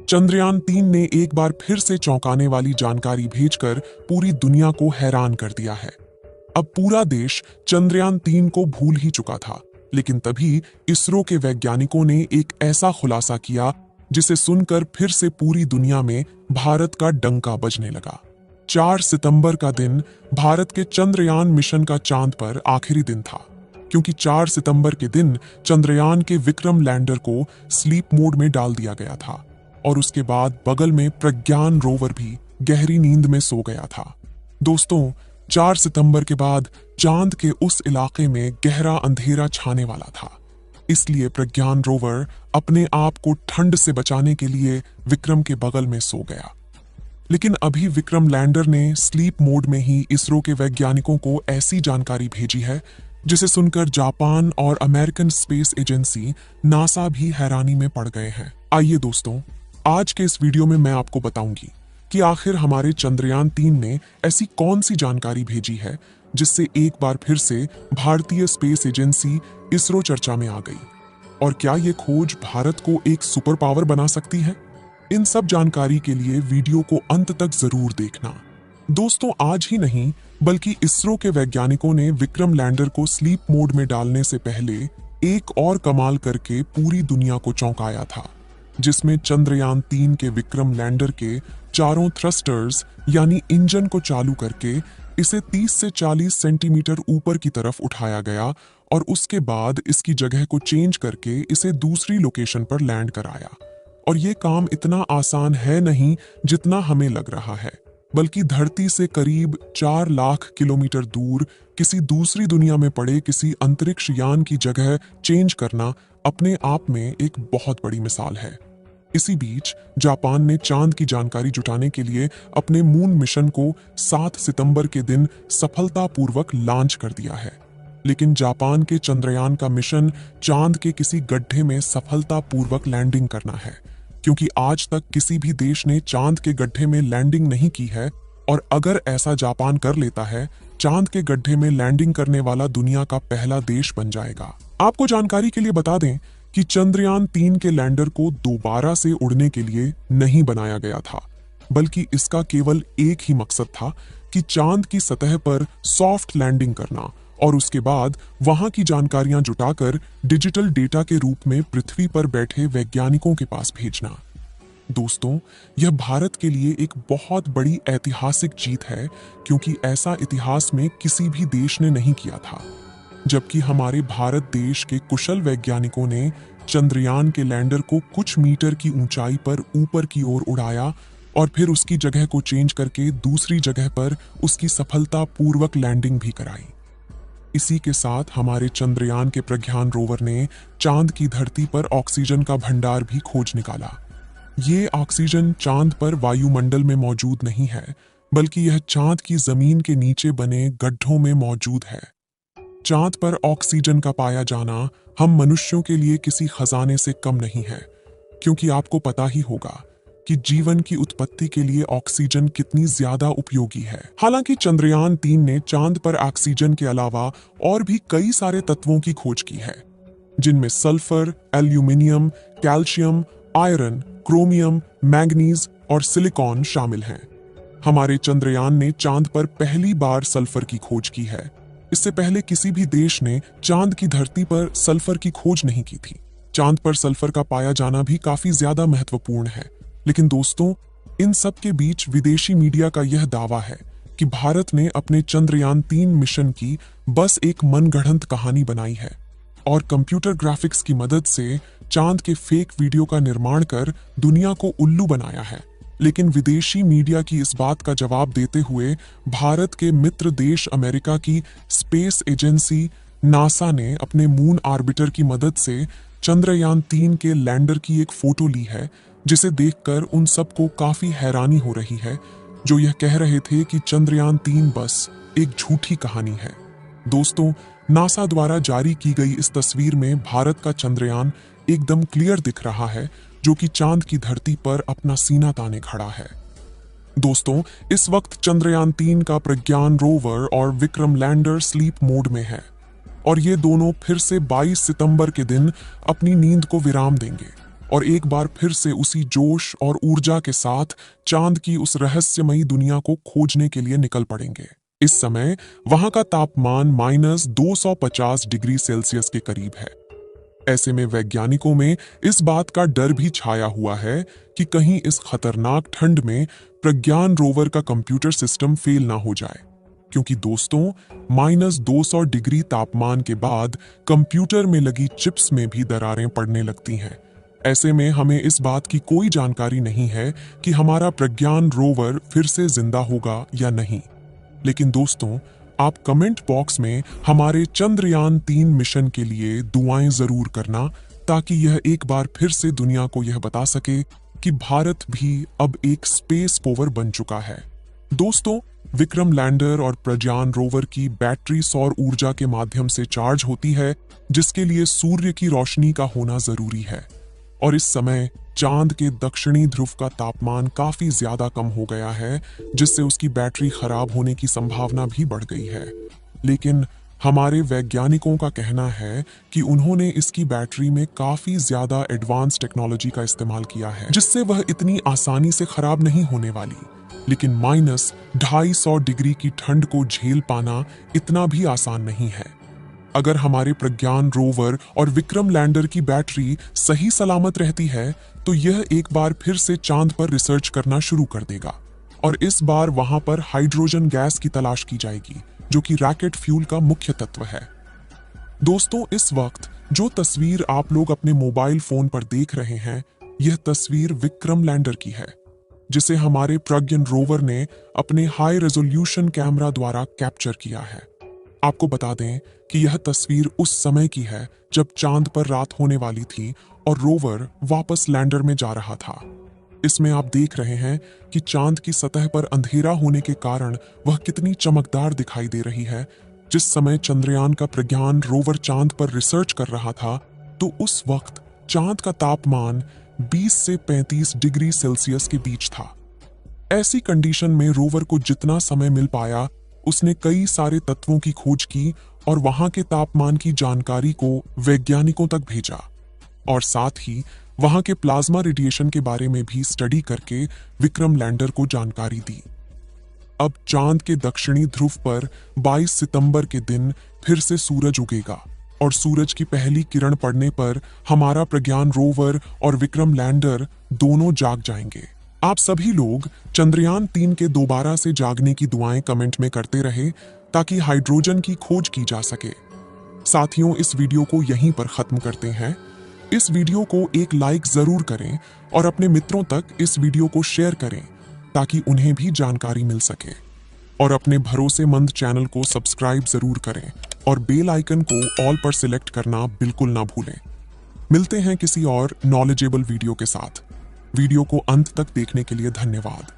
चंद्रयान-3 ने एक बार फिर से चौंकाने वाली जानकारी भेजकर पूरी दुनिया को हैरान कर दिया है। अब पूरा देश चंद्रयान-3 को भूल ही चुका था, लेकिन तभी इसरो के वैज्ञानिकों ने एक ऐसा खुलासा किया जिसे सुनकर फिर से पूरी दुनिया में भारत का डंका बजने लगा। 4 सितंबर का दिन भारत के चंद्रयान मिशन का चांद पर आखिरी दिन था, क्योंकि 4 सितंबर के दिन चंद्रयान के विक्रम लैंडर को स्लीप मोड में डाल दिया गया था और उसके बाद बगल में प्रज्ञान रोवर भी गहरी नींद में सो गया था। दोस्तों, 4 सितंबर के बाद चांद के उस इलाके में गहरा अंधेरा छाने वाला था, इसलिए प्रज्ञान रोवर अपने आप को ठंड से बचाने के लिए विक्रम के बगल में सो गया। लेकिन अभी विक्रम लैंडर ने स्लीप मोड में ही इसरो के वैज्ञानिकों को ऐसी जानकारी भेजी है जिसे सुनकर जापान और अमेरिकन स्पेस एजेंसी नासा भी हैरानी में पड़ गए हैं। आइए दोस्तों, आज के इस वीडियो में मैं आपको बताऊंगी कि आखिर हमारे चंद्रयान-3 ने ऐसी कौन सी जानकारी भेजी है जिससे एक बार फिर से भारतीय स्पेस एजेंसी इसरो चर्चा में आ गई, और क्या ये खोज भारत को एक सुपर पावर बना सकती है। इन सब जानकारी के लिए वीडियो को अंत तक जरूर देखना। दोस्तों, आज ही नहीं बल्कि इसरो के वैज्ञानिकों ने विक्रम लैंडर को स्लीप मोड में डालने से पहले एक और कमाल करके पूरी दुनिया को चौंकाया था, जिसमें चंद्रयान-3 के विक्रम लैंडर के चारों थ्रस्टर्स यानी इंजन को चालू करके इसे 30 से 40 सेंटीमीटर ऊपर की तरफ उठाया गया और उसके बाद इसकी जगह को चेंज करके इसे दूसरी लोकेशन पर लैंड कराया। और ये काम इतना आसान है नहीं जितना हमें लग रहा है, बल्कि धरती से करीब 4 लाख किलोमीटर दूर किसी दूसरी दुनिया में पड़े किसी अंतरिक्ष यान की जगह चेंज करना अपने आप में एक बहुत बड़ी मिसाल है। इसी बीच जापान ने चांद की जानकारी जुटाने के लिए अपने मून मिशन को 7 सितंबर के दिन सफलतापूर्वक लॉन्च कर दिया है। लेकिन जापान के चंद्रयान का मिशन चांद के किसी गड्ढे में सफलतापूर्वक लैंडिंग करना है, क्योंकि आज तक किसी भी देश ने चांद के गड्ढे में लैंडिंग नहीं की है, और अगर ऐसा जापान कर लेता है, चांद के गड्ढे में लैंडिंग करने वाला दुनिया का पहला देश बन जाएगा। आपको जानकारी के लिए बता दें कि चंद्रयान-3 के लैंडर को दोबारा से उड़ने के लिए नहीं बनाया गया था, बल्कि इसका केवल एक ही मकसद था कि चांद की सतह पर सॉफ्ट लैंडिंग करना और उसके बाद वहां की जानकारियां जुटाकर डिजिटल डेटा के रूप में पृथ्वी पर बैठे वैज्ञानिकों के पास भेजना। दोस्तों, यह भारत के लिए एक बहुत बड़ी ऐतिहासिक जीत है, क्योंकि ऐसा इतिहास में किसी भी देश ने नहीं किया था। जबकि हमारे भारत देश के कुशल वैज्ञानिकों ने चंद्रयान के लैंडर को कुछ मीटर की ऊंचाई पर ऊपर की ओर उड़ाया और फिर उसकी जगह को चेंज करके दूसरी जगह पर उसकी सफलतापूर्वक लैंडिंग भी कराई। इसी के साथ हमारे चंद्रयान के प्रज्ञान रोवर ने चांद की धरती पर ऑक्सीजन का भंडार भी खोज निकाला। ये ऑक्सीजन चांद पर वायुमंडल में मौजूद नहीं है, बल्कि यह चांद की जमीन के नीचे बने गड्ढों में मौजूद है। चांद पर ऑक्सीजन का पाया जाना हम मनुष्यों के लिए किसी खजाने से कम नहीं है, क्योंकि आपको पता ही होगा कि जीवन की उत्पत्ति के लिए ऑक्सीजन कितनी ज्यादा उपयोगी है। हालांकि चंद्रयान-3 ने चांद पर ऑक्सीजन के अलावा और भी कई सारे तत्वों की खोज की है, जिनमें sulphur, aluminium, calcium, iron, chromium, manganese और सिलिकॉन शामिल हैं। हमारे चंद्रयान ने चांद पर पहली बार सल्फर की खोज की है। इससे पहले किसी भी देश ने चांद की धरती पर सल्फर की खोज नहीं की थी। चांद पर सल्फर का पाया जाना भी काफी ज्यादा महत्वपूर्ण है। लेकिन दोस्तों, इन सब के बीच विदेशी मीडिया का यह दावा है कि भारत ने अपने चंद्रयान-3 मिशन की बस एक मनगढ़ंत कहानी बनाई है और कंप्यूटर ग्राफिक्स की मदद से चांद के फेक वीडियो का निर्माण कर दुनिया को उल्लू बनाया है। लेकिन विदेशी मीडिया की इस बात का जवाब देते हुए भारत के मित्र देश अमेरिका की स्पेस एजेंसी नासा ने अपने मून ऑर्बिटर की मदद से चंद्रयान-3 के लैंडर की एक फोटो ली है, जिसे देखकर उन सबको काफी हैरानी हो रही है, जो यह कह रहे थे कि चंद्रयान-3 बस एक झूठी कहानी है। दोस्तों, नासा द्वारा जारी की गई इस तस्वीर में भारत का चंद्रयान एकदम क्लियर दिख रहा है, जो कि चांद की धरती पर अपना सीना ताने खड़ा है। दोस्तों, इस वक्त चंद्रयान-3 का प्रज्ञान रोवर और विक्रम लैंडर स्लीप मोड में है, और ये दोनों फिर से 22 सितंबर के दिन अपनी नींद को विराम देंगे। और एक बार फिर से उसी जोश और ऊर्जा के साथ चांद की उस रहस्यमयी दुनिया को खोजने के लिए निकल पड़ेंगे। इस समय वहां का तापमान -250 डिग्री सेल्सियस के करीब है। ऐसे में वैज्ञानिकों में इस बात का डर भी छाया हुआ है कि कहीं इस खतरनाक ठंड में प्रज्ञान रोवर का कंप्यूटर सिस्टम फेल ना हो जाए, क्योंकि दोस्तों -200 डिग्री तापमान के बाद कंप्यूटर में लगी चिप्स में भी दरारें पड़ने लगती हैं। ऐसे में हमें इस बात की कोई जानकारी नहीं है कि हमारा प्रज्ञान रोवर फिर से जिंदा होगा या नहीं। लेकिन दोस्तों, आप कमेंट बॉक्स में हमारे चंद्रयान 3 मिशन के लिए दुआएं जरूर करना, ताकि यह एक बार फिर से दुनिया को यह बता सके कि भारत भी अब एक स्पेस पोवर बन चुका है। दोस्तों, विक्रम लैंडर और प्रज्ञान रोवर की बैटरी सौर ऊर्जा के माध्यम से चार्ज होती है, जिसके लिए सूर्य की रोशनी का होना जरूरी है। और इस समय चांद के दक्षिणी ध्रुव का तापमान काफी ज्यादा कम हो गया है, जिससे उसकी बैटरी खराब होने की संभावना भी बढ़ गई है। लेकिन हमारे वैज्ञानिकों का कहना है कि उन्होंने इसकी बैटरी में काफी ज्यादा एडवांस टेक्नोलॉजी का इस्तेमाल किया है, जिससे वह इतनी आसानी से खराब नहीं होने वाली। लेकिन -250 डिग्री की ठंड को झेल पाना इतना भी आसान नहीं है। अगर हमारे प्रज्ञान रोवर और विक्रम लैंडर की बैटरी सही सलामत रहती है, तो यह एक बार फिर से चांद पर रिसर्च करना शुरू कर देगा, और इस बार वहां पर हाइड्रोजन गैस की तलाश की जाएगी, जो कि रॉकेट फ्यूल का मुख्य तत्व है। दोस्तों, इस वक्त जो तस्वीर आप लोग अपने मोबाइल फोन पर देख रहे हैं, यह तस्वीर विक्रम लैंडर की है, जिसे हमारे प्रज्ञान रोवर ने अपने हाई रेजोल्यूशन कैमरा द्वारा कैप्चर किया है। आपको बता दें कि यह तस्वीर उस समय की है जब चांद पर रात होने वाली थी और रोवर वापस लैंडर में जा रहा था। इसमें आप देख रहे हैं कि चांद की सतह पर अंधेरा होने के कारण वह कितनी चमकदार दिखाई दे रही है। जिस समय चंद्रयान का प्रज्ञान रोवर चांद पर रिसर्च कर रहा था, तो उस वक्त चांद का तापमान 20 से 35 डिग्री सेल्सियस के बीच था। ऐसी कंडीशन में रोवर को जितना समय मिल पाया, उसने कई सारे तत्वों की खोज की और वहां के तापमान की जानकारी को वैज्ञानिकों तक भेजा, और साथ ही वहां के प्लाज्मा रेडिएशन के बारे में भी स्टडी करके विक्रम लैंडर को जानकारी दी। अब चांद के दक्षिणी ध्रुव पर 22 सितंबर के दिन फिर से सूरज उगेगा, और सूरज की पहली किरण पड़ने पर हमारा प्रज्ञान रोवर और विक्रम लैंडर दोनों जाग जाएंगे। आप सभी लोग चंद्रयान 3 के दोबारा से जागने की दुआएं कमेंट में करते रहे, ताकि हाइड्रोजन की खोज की जा सके। साथियों, इस वीडियो को यहीं पर खत्म करते हैं। इस वीडियो को एक लाइक जरूर करें और अपने मित्रों तक इस वीडियो को शेयर करें, ताकि उन्हें भी जानकारी मिल सके। और अपने भरोसेमंद चैनल को सब्सक्राइब जरूर करें और बेल आइकन को ऑल पर सिलेक्ट करना बिल्कुल ना भूलें। मिलते हैं किसी और नॉलेजेबल वीडियो के साथ। वीडियो को अंत तक देखने के लिए धन्यवाद।